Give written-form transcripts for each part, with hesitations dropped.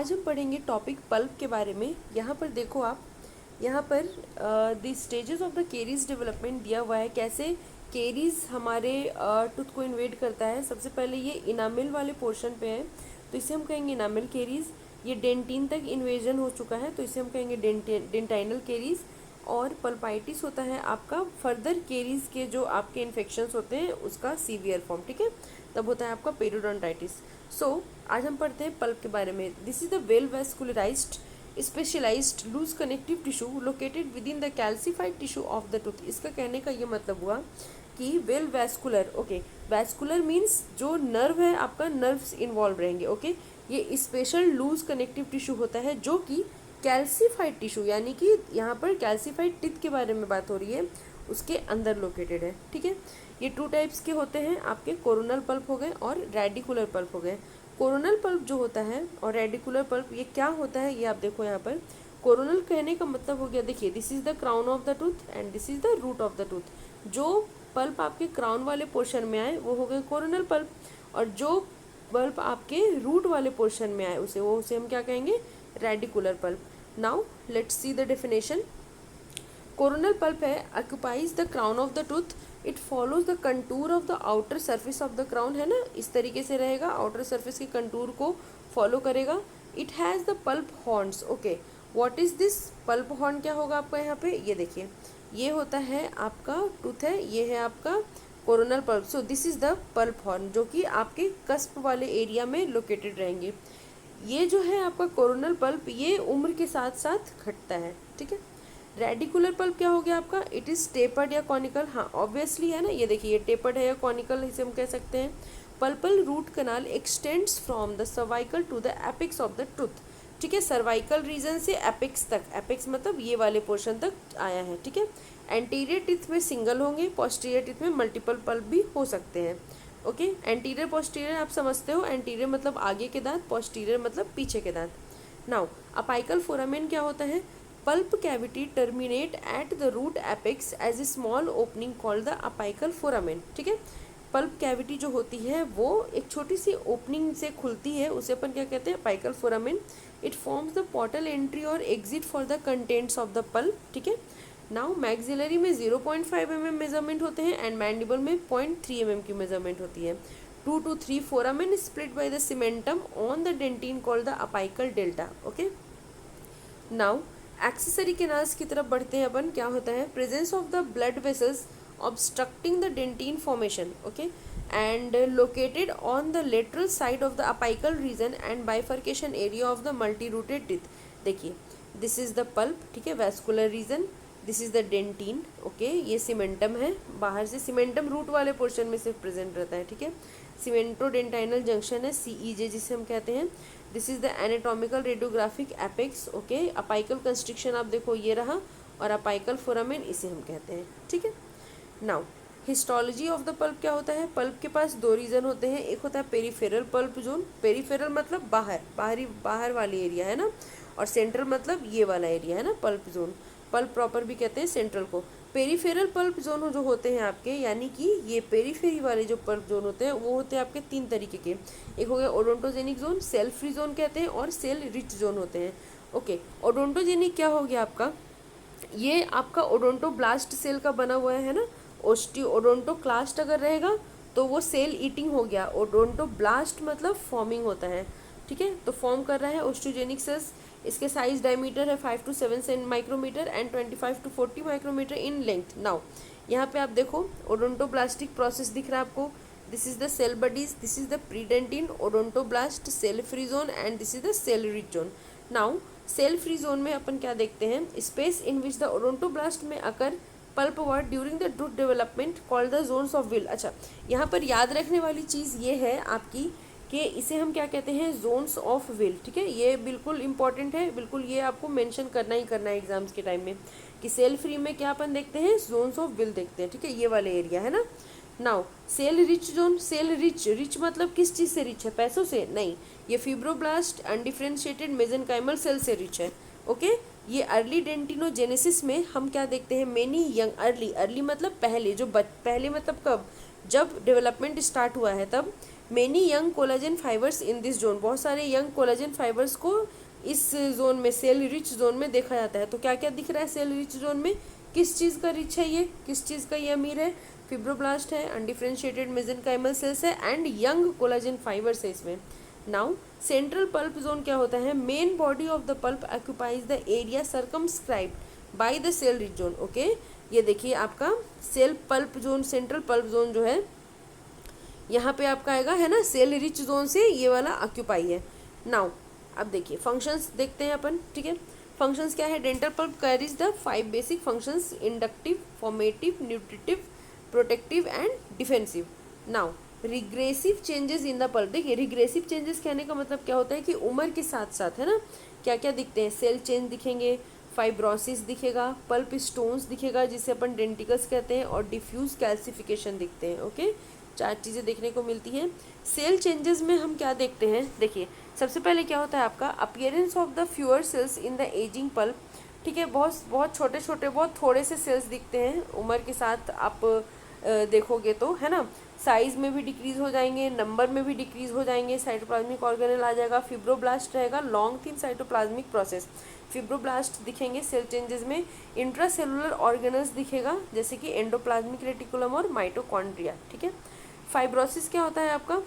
आज हम पढ़ेंगे टॉपिक पल्प के बारे में। यहाँ पर देखो आप, यहाँ पर the stages of the caries development दिया हुआ है, कैसे केरीज हमारे टूथ को इन्वेड करता है। सबसे पहले ये इनामिल वाले पोर्शन पे है, तो इसे हम कहेंगे इनामिल केरीज। ये डेंटिन तक इन्वेजन हो चुका है, तो इसे हम कहेंगे डेंटाइनल केरीज। और पल्पाइटिस होता है आपका फर्दर केरीज के जो आपके इन्फेक्शंस होते हैं उसका सीवियर फॉर्म, ठीक है, तब होता है आपका पेरियोडोंटाइटिस। सो आज हम पढ़ते हैं पल्प के बारे में। This is the well vascularised specialised loose connective tissue located within the calcified tissue of the tooth. इसका कहने का ये मतलब हुआ कि well vascular, okay, vascular means जो नर्व है आपका, नर्व्स इन्वॉल्व रहेंगे, ओके। ये स्पेशल लूज कनेक्टिव टिश्यू होता है जो कि कैल्सिफाइड टिश्यू, यानी कि यहाँ पर कैल्सिफाइड टिथ के बारे में बात हो रही है, उसके अंदर लोकेटेड है, ठीक है। ये टू टाइप्स के होते हैं आपके, कोरोनल पल्प हो गए और रेडिकुलर पल्प हो गए। कोरोनल पल्प जो होता है और रेडिकुलर पल्प, ये क्या होता है ये आप देखो यहाँ पर। कोरोनल कहने का मतलब हो गया, देखिए, this is the crown of the tooth and this is the root of the tooth. जो पल्प आपके क्राउन वाले पोर्शन में आए वो हो गए कोरोनल पल्प, और जो पल्प आपके रूट वाले पोर्शन में आए उसे हम क्या कहेंगे, radicular pulp. Now let's see the definition. Coronal pulp है occupies the crown of the tooth, it follows the contour of the outer surface of the crown, है ना, इस तरीके से रहेगा, आउटर सर्फेस के कंटूर को फॉलो करेगा। It has the pulp horns, okay. What is this pulp horn, क्या होगा आपका यहाँ पे, ये देखिए, ये होता है आपका टूथ है, ये है आपका coronal pulp. So this is the pulp horn जो कि आपके कस्प वाले एरिया में लोकेटेड रहेंगे। ये जो है आपका कोरोनल पल्प, ये उम्र के साथ साथ घटता है, ठीक है। रेडिकुलर पल्प क्या हो गया आपका, इट इज टेपर्ड या कॉनिकल, हाँ ऑब्वियसली है ना, ये देखिए, ये टेपर्ड है या कॉनिकल, इसे हम कह सकते हैं। Pulpal root canal extends from the cervical to the apex of the tooth, ठीक है, सर्वाइकल रीजन से एपिक्स तक, एपिक्स मतलब ये वाले पोर्शन तक आया है, ठीक है। एंटीरियर टिथ में सिंगल होंगे, पोस्टीरियर टिथ में मल्टीपल पल्प भी हो सकते हैं, ओके। एंटीरियर पोस्टीरियर आप समझते हो, एंटीरियर मतलब आगे के दांत, पोस्टीरियर मतलब पीछे के दांत। नाउ अपाइकल फोरामेन क्या होता है, pulp cavity terminate at the root apex as a small opening called the apical foramen, ठीक है। पल्प कैविटी जो होती है वो एक छोटी सी ओपनिंग से खुलती है, उसे अपन क्या कहते हैं, apical foramen. It forms the portal entry और exit for the contents of the pulp, ठीक है। नाउ मैक्सिलरी में 0.5 mm मेजरमेंट होते हैं एंड मैंडिबल में 0.3 mm की मेजरमेंट होती है। 2 to 3 foramen split by the cementum on the dentine called the apical delta, okay. Now accessory canals की तरफ बढ़ते हैं अपन। क्या होता है, presence of the blood vessels obstructing the dentine formation, okay, and located on the lateral side of the apical region and bifurcation area of the multi-rooted teeth। देखिए, this is the pulp, ठीक है, vascular region, this is the dentin, okay, ये cementum है, बाहर से cementum root वाले portion में सिर्फ प्रेजेंट रहता है, ठीक है। सीमेंटो डेंटाइनल जंक्शन है, सीईजे जिसे हम कहते हैं। This is the anatomical radiographic apex, okay. Apical constriction आप देखो ये रहा, और अपाइकल फोरामेन इसे हम कहते हैं, ठीक है। Now histology of the pulp क्या होता है, पल्प के पास दो रीजन होते हैं, एक होता है पेरिफेरल पल्प जोन, पेरिफेरल मतलब बाहर वाली एरिया है ना, और सेंट्रल मतलब ये वाला एरिया है ना, पल्प जोन, पल्प प्रॉपर भी कहते हैं सेंट्रल को। पेरिफेरल पल्प जोन जो होते हैं आपके, यानी कि ये पेरीफेरी वाले जो पल्प जोन होते हैं वो होते हैं आपके तीन तरीके के। एक हो गया odontogenic zone, cell free zone कहते हैं, और सेल रिच जोन होते हैं, ओके। ओडोंटोजेनिक क्या हो गया आपका, ये आपका ओडोंटोब्लास्ट सेल का बना हुआ है ना, ओडोंटोक्लास्ट अगर रहेगा तो वो सेल ईटिंग हो गया, ओडोंटोब्लास्ट मतलब फॉर्मिंग होता है, ठीक है, तो फॉर्म कर रहा है ओस्टोजेनिक सेल्स। इसके साइज डायमीटर है 5 to 7 micrometer and 25 to 40 micrometer in length. Now यहाँ पे आप देखो ओडोंटोब्लास्टिक प्रोसेस दिख रहा है आपको, this is the cell bodies, this is the predentin, odontoblast, cell free zone and this is the cell rich zone. Now cell free zone में अपन क्या देखते हैं, space in which the odontoblast may occur pulp word during the tooth development called the zones of Weil. अच्छा, यहाँ पर याद रखने वाली चीज़ ये है आपकी कि इसे हम क्या कहते हैं, जोन्स ऑफ विल, ठीक है, ये बिल्कुल इंपॉर्टेंट है, बिल्कुल ये आपको मेंशन करना ही करना है एग्जाम्स के टाइम में, कि सेल फ्री में क्या अपन देखते हैं, जोन्स ऑफ विल देखते हैं, ठीक है, ये वाले एरिया है ना। Now cell rich zone, cell rich मतलब किस चीज़ से रिच है, पैसों से नहीं, ये फिब्रोब्लास्ट अनडिफ्रेंशिएटेड मेसेनकाइमल सेल से रिच है, ओके। ये अर्ली डेंटिनोजेनेसिस में हम क्या देखते हैं, मेनी यंग, अर्ली मतलब पहले, पहले मतलब कब, जब डेवलपमेंट स्टार्ट हुआ है तब many young collagen fibres in this zone, बहुत सारे यंग कोलाजन फाइबर्स को इस जोन में, सेल रिच जोन में देखा जाता है। तो क्या क्या दिख रहा है सेल रिच जोन में, किस चीज़ का रिच है ये, किस चीज़ का ये अमीर है, फिब्रोब्लास्ट है, अनडिफरेंशिएटेड मेसेनकाइमल सेल्स है एंड यंग कोलाजन फाइबर्स है इसमें। नाउ सेंट्रल पल्प जोन क्या होता है, main body of the pulp occupies the area circumscribed by the cell rich zone. Okay, ये देखिए आपका cell pulp zone, central pulp zone जो है यहाँ पे आपका आएगा, है ना, सेल रिच जोन से ये वाला ऑक्यूपाई है। नाउ अब देखिए फंक्शंस देखते हैं अपन, ठीक है। फंक्शंस क्या है, dental pulp carries the 5 basic functions, inductive, formative, nutritive, protective and defensive. Now regressive changes in the pulp, देखिए रिग्रेसिव चेंजेस कहने का मतलब क्या होता है कि उम्र के साथ साथ, है ना, क्या क्या दिखते हैं, सेल चेंज दिखेंगे, फाइब्रोसिस दिखेगा, पल्प स्टोन्स दिखेगा जिसे अपन डेंटिकल्स कहते हैं, और डिफ्यूज कैल्सिफिकेशन दिखते हैं। ओके, 4 चीज़ें देखने को मिलती हैं। सेल चेंजेस में हम क्या देखते हैं, देखिए सबसे पहले क्या होता है आपका appearance of the fewer cells in the ageing pulp, ठीक है। बहुत बहुत छोटे छोटे, बहुत थोड़े से सेल्स दिखते हैं उम्र के साथ, आप देखोगे तो, है ना, साइज में भी डिक्रीज हो जाएंगे, नंबर में भी डिक्रीज हो जाएंगे, साइटोप्लाज्मिक ऑर्गेनेल आ जाएगा, फिब्रोब्लास्ट रहेगा, long thin cytoplasmic process, fibroblast दिखेंगे सेल चेंजेस में, इंट्रासेलुलर ऑर्गेनल्स दिखेगा जैसे कि एंडोप्लाज्मिक रेटिकुलम और माइटोकॉन्ड्रिया, ठीक है। फाइब्रोसिस क्या होता है आपका,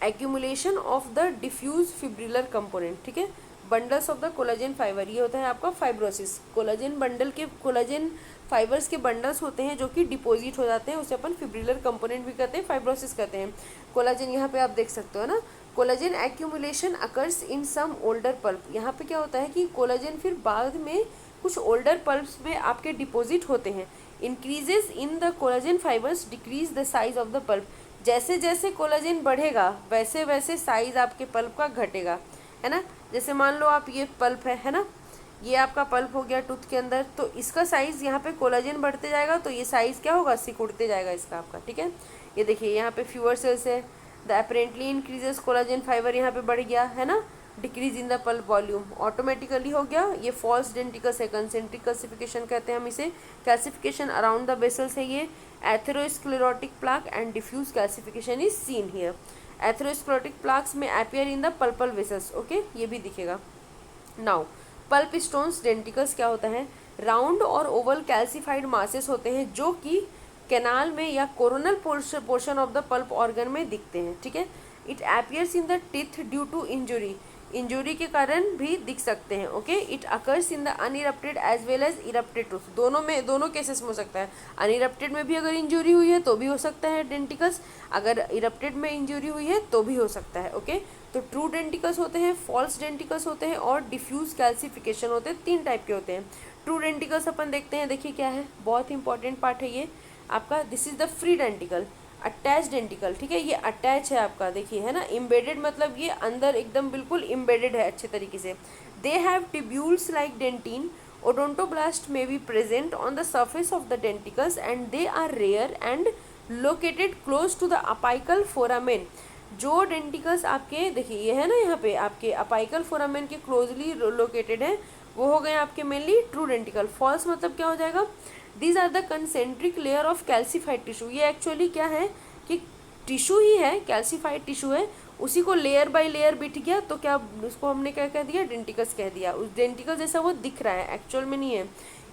accumulation of the diffuse fibrillar component, ठीक है, bundles of the collagen fibre, ये होता है आपका फाइब्रोसिस। कोलाजन बंडल के, कोलाजन फाइबर्स के बंडल्स होते हैं जो कि डिपोजिट हो जाते हैं, उसे अपन फिब्रिलर कंपोनेंट भी कहते हैं, फाइब्रोसिस कहते हैं। कोलाजन यहाँ पे आप देख सकते हो ना, collagen accumulation occurs in some older pulp, यहाँ पे क्या होता है कि कोलाजन फिर बाद में कुछ ओल्डर पल्प्स में आपके डिपोजिट होते हैं। Increases in the collagen fibres decrease the size of the pulp, जैसे जैसे कोलाजन बढ़ेगा वैसे वैसे साइज आपके पल्प का घटेगा, है ना। जैसे मान लो आप ये पल्प है ना, ये आपका पल्प हो गया टूथ के अंदर, तो इसका साइज यहाँ पे कोलाजन बढ़ते जाएगा तो ये साइज क्या होगा, सिकुड़ते जाएगा इसका आपका, ठीक है। ये देखिए यहाँ पे फ्यूअर सेल्स है, the apparently increases collagen fibre यहाँ पे बढ़ गया, है ना, decrease in the pulp volume automatically हो गया। ये फॉल्स डेंटिकस है, कंसेंट्रिक कैल्सिफिकेशन कहते हैं हम इसे, कैल्सिफिकेशन अराउंड द वेसल्स है ये, atherosclerotic plaque and diffuse calcification is seen here. Atherosclerotic plaques may appear in the pulpal vessels, okay, ये भी दिखेगा। नाउ पल्प स्टोन्स डेंटिकल्स क्या होता है, राउंड और ओवल कैल्सिफाइड मासेस होते हैं जो कि कैनाल में या coronal portion of the pulp organ में दिखते हैं, ठीक है। It appears in the teeth due to injury, injury के कारण भी दिख सकते हैं, okay. It occurs in the unerupted as well as erupted tooth, दोनों में, दोनों केसेस में हो सकता है। अनइरप्टेड में भी अगर इंजुरी हुई है तो भी हो सकता है डेंटिकल्स, अगर इरप्टेड में इंजुरी हुई है तो भी हो सकता है, ओके। तो ट्रू डेंटिकल्स होते हैं, फॉल्स डेंटिकल्स होते हैं और डिफ्यूज कैल्सिफिकेशन होते हैं, 3 टाइप के होते हैं। ट्रू डेंटिकल्स अपन देखते हैं, देखिए क्या है, बहुत इंपॉर्टेंट पार्ट है ये आपका, this is the free denticle. Attach denticle, ठीक है, ये अटैच है आपका, देखिए, है ना। इम्बेडेड मतलब ये अंदर एकदम बिल्कुल इम्बेडेड है अच्छे तरीके से। They have tubules like dentin, odontoblast may be present on the surface of the denticles and they are rare and located close to the apical foramen. जो डेंटिकल्स आपके, देखिए ये है ना, यहाँ पे आपके अपाइकल फोरामेन के क्लोजली लोकेटेड है, वो हो गए आपके मेनली ट्रू डेंटिकल। फॉल्स मतलब क्या हो जाएगा, these are the concentric layer of calcified tissue, ये एक्चुअली क्या है कि टिश्यू ही है, कैल्सिफाइड टिश्यू है, उसी को लेयर बाय लेयर बिठ गया तो क्या उसको हमने क्या कह दिया, डेंटिकल्स कह दिया। उस डेंटिकल जैसा वो दिख रहा है, एक्चुअल में नहीं है।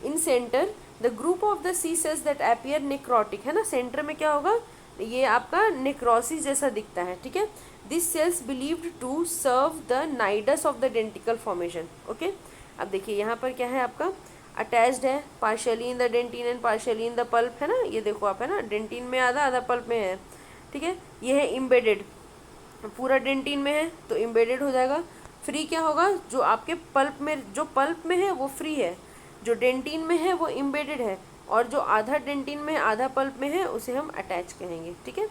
In center the group of the C cells that appear necrotic, है ना, सेंटर में क्या होगा, ये आपका नेक्रोसिस जैसा दिखता है, ठीक है। This cells believed to serve the nidus of the denticle formation, okay. अब देखिए यहाँ पर क्या है आपका, अटैच्ड है, partially in the dentin and partially in the pulp, है ना, ये देखो आप, है ना, डेंटिन में आधा, आधा पल्प में है, ठीक है। ये है इम्बेडेड, पूरा डेंटिन में है तो इम्बेडेड हो जाएगा। फ्री क्या होगा, जो आपके पल्प में, जो पल्प में है वो फ्री है, जो डेंटिन में है वो इम्बेडेड है, और जो आधा डेंटिन में आधा पल्प में है उसे हम अटैच कहेंगे, ठीक है।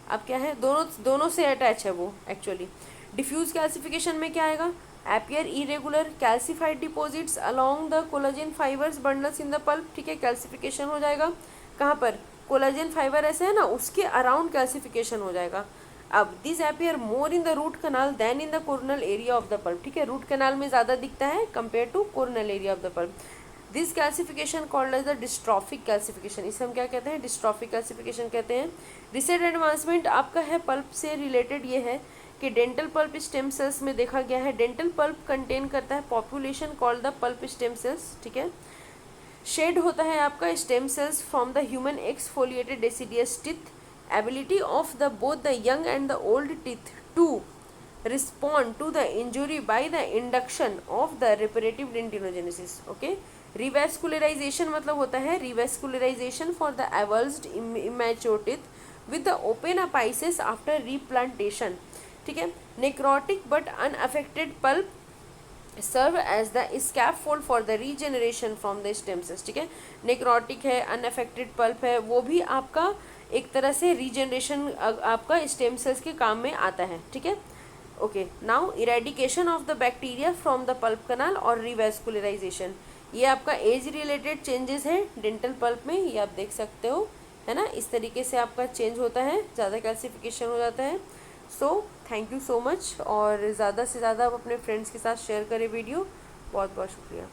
अब क्या है, दोनों से अटैच है वो एक्चुअली। डिफ्यूज कैल्सिफिकेशन में क्या आएगा, appear irregular calcified deposits along the collagen fibers bundles in the pulp, ठीक है, कैल्सिफिकेशन हो जाएगा। कहाँ पर, कोलाजन फाइबर ऐसे है ना, उसके अराउंड कैल्सिफिकेशन हो जाएगा। अब this appear more in the root canal then in the coronal area of the pulp, ठीक है, रूट कनाल में ज़्यादा दिखता है compare to coronal area of the pulp. This calcification called as the dystrophic calcification, इसे हम क्या कहते हैं, डिस्ट्रॉफिक कैल्सिफिकेशन कहते हैं। रिसेंट एडवांसमेंट आपका है पल्प से रिलेटेड ये है कि डेंटल पल्प स्टेम सेल्स में देखा गया है, डेंटल पल्प कंटेन करता है population called the pulp stem cells, ठीक है। शेड होता है आपका stem cells from the human exfoliated deciduous teeth, ability of the both the young and the old teeth to respond to the injury by the induction of the reparative dentinogenesis, okay। revascularization मतलब होता है revascularization for the avulsed immature teeth with the open apices after replantation, ठीक है। necrotic but unaffected pulp serve as the scaffold for the regeneration from the stem cells, ठीक है। necrotic है, unaffected pulp है, वो भी आपका एक तरह से रीजनरेशन आपका स्टेम सेल्स के काम में आता है, ठीक है। Okay, now eradication of the bacteria from the pulp canal और रिवेस्कुलराइजेशन, ये आपका एज रिलेटेड चेंजेस है डेंटल पल्प में, ये आप देख सकते हो, है ना। इस तरीके से आपका चेंज होता है, ज़्यादा कैल्सिफिकेशन हो जाता है। So thank you so much, और ज़्यादा से ज़्यादा आप अपने फ्रेंड्स के साथ शेयर करें वीडियो। बहुत बहुत शुक्रिया।